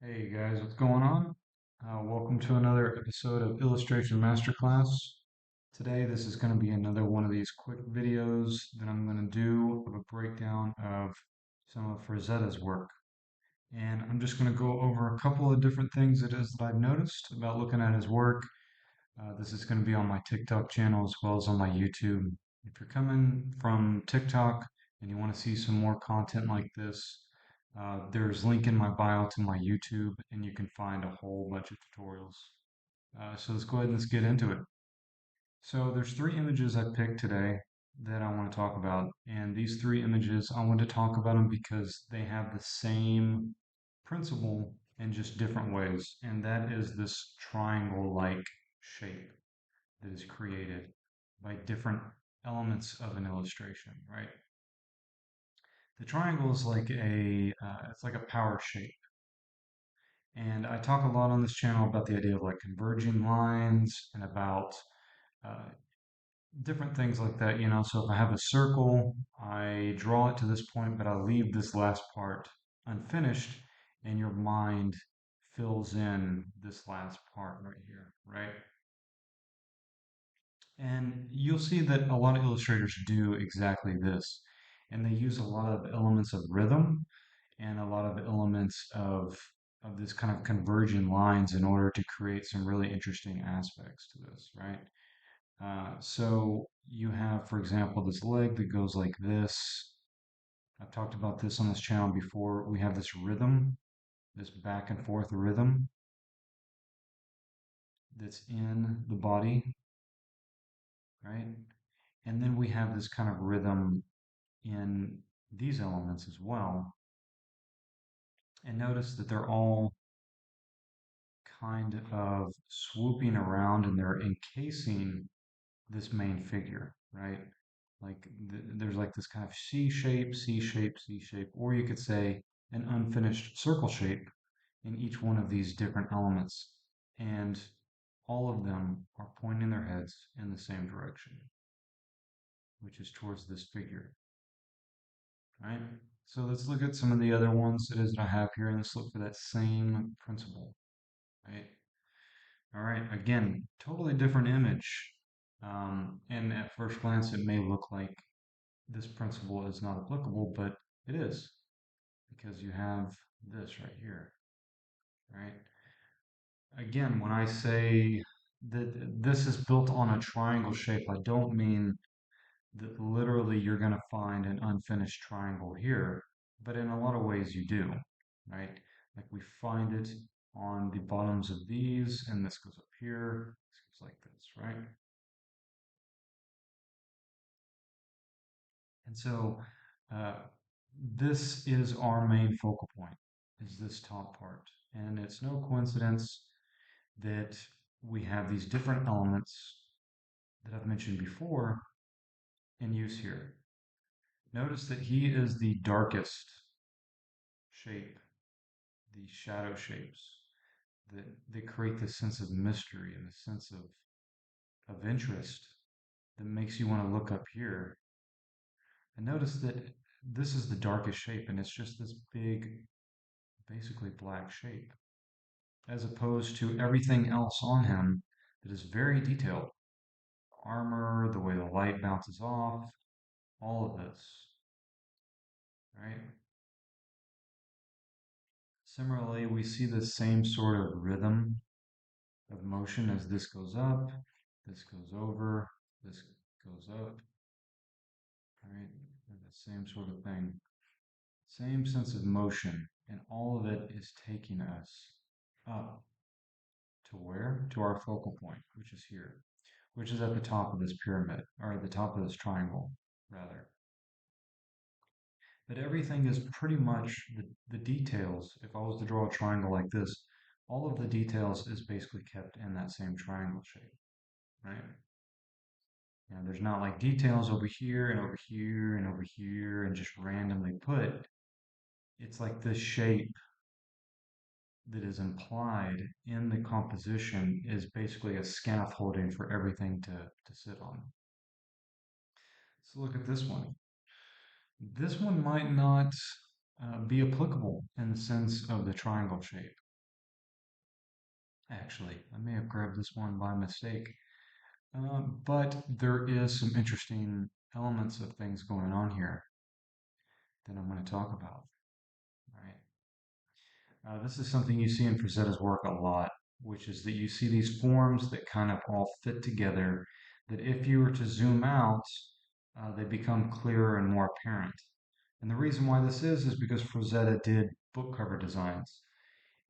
Hey guys, what's going on? Welcome to another episode of Illustration Masterclass. Today, this is going to be another one of these quick videos that I'm going to do of a breakdown of some of Frazetta's work. And I'm just going to go over a couple of different things it is that I've noticed about looking at his work. This is going to be on my TikTok channel as well as on my YouTube. If you're coming from TikTok and you want to see some more content like this, there's a link in my bio to my YouTube, and you can find a whole bunch of tutorials. So let's go ahead and let's get into it. So there's three images I picked today that I want to talk about, and these three images I want to talk about them because they have the same principle in just different ways, and that is this triangle-like shape that is created by different elements of an illustration, right? The triangle is like it's like a power shape. And I talk a lot on this channel about the idea of like converging lines and about uh, different things like that, you know. So if I have a circle, I draw it to this point, but I leave this last part unfinished, and your mind fills in this last part right here, right? And you'll see that a lot of illustrators do exactly this. And they use a lot of elements of rhythm and a lot of elements of this kind of converging lines in order to create some really interesting aspects to this, right? So you have, for example, this leg that goes like this. I've talked about this on this channel before. We have this rhythm, this back and forth rhythm that's in the body, right? And then we have this kind of rhythm in these elements as well. And notice that they're all kind of swooping around and they're encasing this main figure, right? Like there's like this kind of C shape, C shape, C shape, or you could say an unfinished circle shape in each one of these different elements. And all of them are pointing their heads in the same direction, which is towards this figure, right? So let's look at some of the other ones it is that I have here, and let's look for that same principle, right? All right, again, totally different image. And at first glance, it may look like this principle is not applicable, but it is because you have this right here, right? Again, when I say that this is built on a triangle shape, I don't mean that literally you're going to find an unfinished triangle here, but in a lot of ways you do, right? Like we find it on the bottoms of these, and this goes up here, this goes like this, right? And so uh, this is our main focal point, is this top part. And it's no coincidence that we have these different elements that I've mentioned before in use here. Notice that he is the darkest shape, the shadow shapes that create this sense of mystery and a sense of interest that makes you want to look up here. And notice that this is the darkest shape and it's just this big, basically black shape, as opposed to everything else on him that is very detailed. Armor, the way the light bounces off, all of this, right? Similarly, we see the same sort of rhythm of motion as this goes up, this goes over, this goes up, right? The same sort of thing. Same sense of motion, and all of it is taking us up to where? To our focal point, which is here, which is at the top of this pyramid, or at the top of this triangle, rather. But everything is pretty much the details. If I was to draw a triangle like this, all of the details is basically kept in that same triangle shape, right? And there's not like details over here and over here and over here and just randomly put. It's like this shape that is implied in the composition is basically a scaffolding for everything to sit on. So look at this one. This one might not be applicable in the sense of the triangle shape. Actually, I may have grabbed this one by mistake. But there is some interesting elements of things going on here that I'm going to talk about. Right. This is something you see in Frazetta's work a lot, which is that you see these forms that kind of all fit together, that if you were to zoom out, they become clearer and more apparent. And the reason why this is because Frazetta did book cover designs.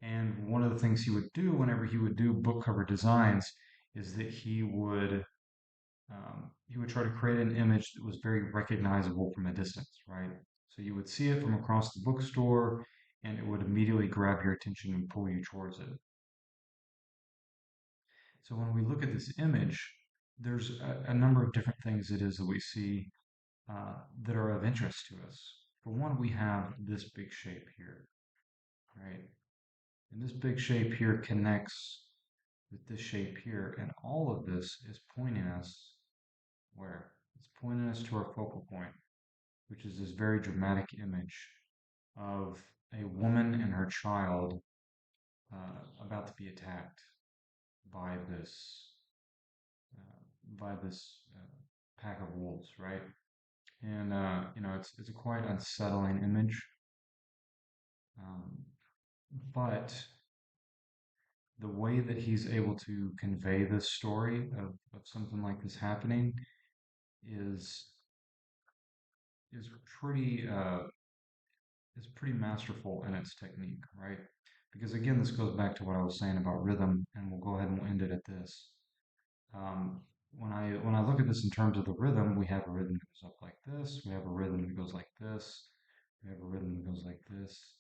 And one of the things he would do whenever he would do book cover designs is that he would try to create an image that was very recognizable from a distance, right? So you would see it from across the bookstore and it would immediately grab your attention and pull you towards it. So when we look at this image, there's a number of different things it is that we see that are of interest to us. For one, we have this big shape here, right? And this big shape here connects with this shape here, and all of this is pointing us where? It's pointing us to our focal point, which is this very dramatic image of a woman and her child about to be attacked by this pack of wolves, right? And it's a quite unsettling image. Um, but the way that he's able to convey this story of something like this happening is is pretty is pretty masterful in its technique, right? Because again, this goes back to what I was saying about rhythm, and we'll go ahead and we'll end it at this. Um, when I look at this in terms of the rhythm, we have a rhythm that goes up like this, we have a rhythm that goes like this, we have a rhythm that goes like this,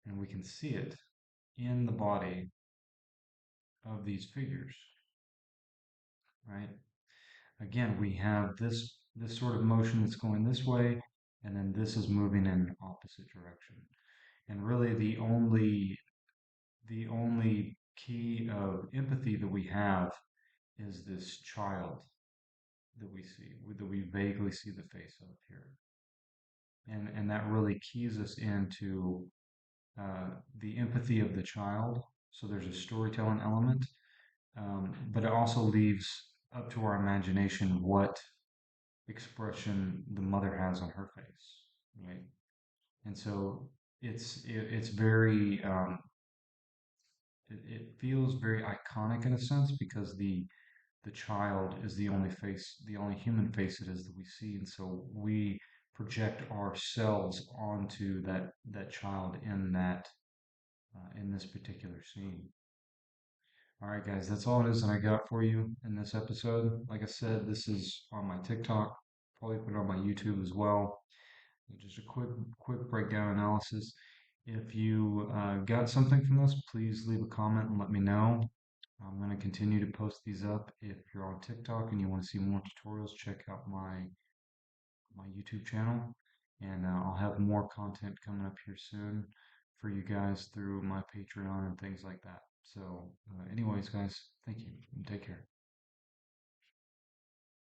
and we can see it in the body of these figures, right? Again, we have this sort of motion that's going this way, and then this is moving in an opposite direction. And really, the only key of empathy that we have is this child that we see, that we vaguely see the face of here, and that really keys us into the empathy of the child. So there's a storytelling element, but it also leaves up to our imagination what expression the mother has on her face, right? And so it's very it feels very iconic in a sense because the child is the only face, the only human face it is that we see, and so we project ourselves onto that child in this particular scene. All right, guys, that's all it is that I got for you in this episode. Like I said, this is on my TikTok, probably put it on my YouTube as well. Just a quick breakdown analysis. If you got something from this, please leave a comment and let me know. I'm going to continue to post these up. If you're on TikTok and you want to see more tutorials, check out my YouTube channel. And I'll have more content coming up here soon for you guys through my Patreon and things like that. So, anyways, guys, thank you and take care.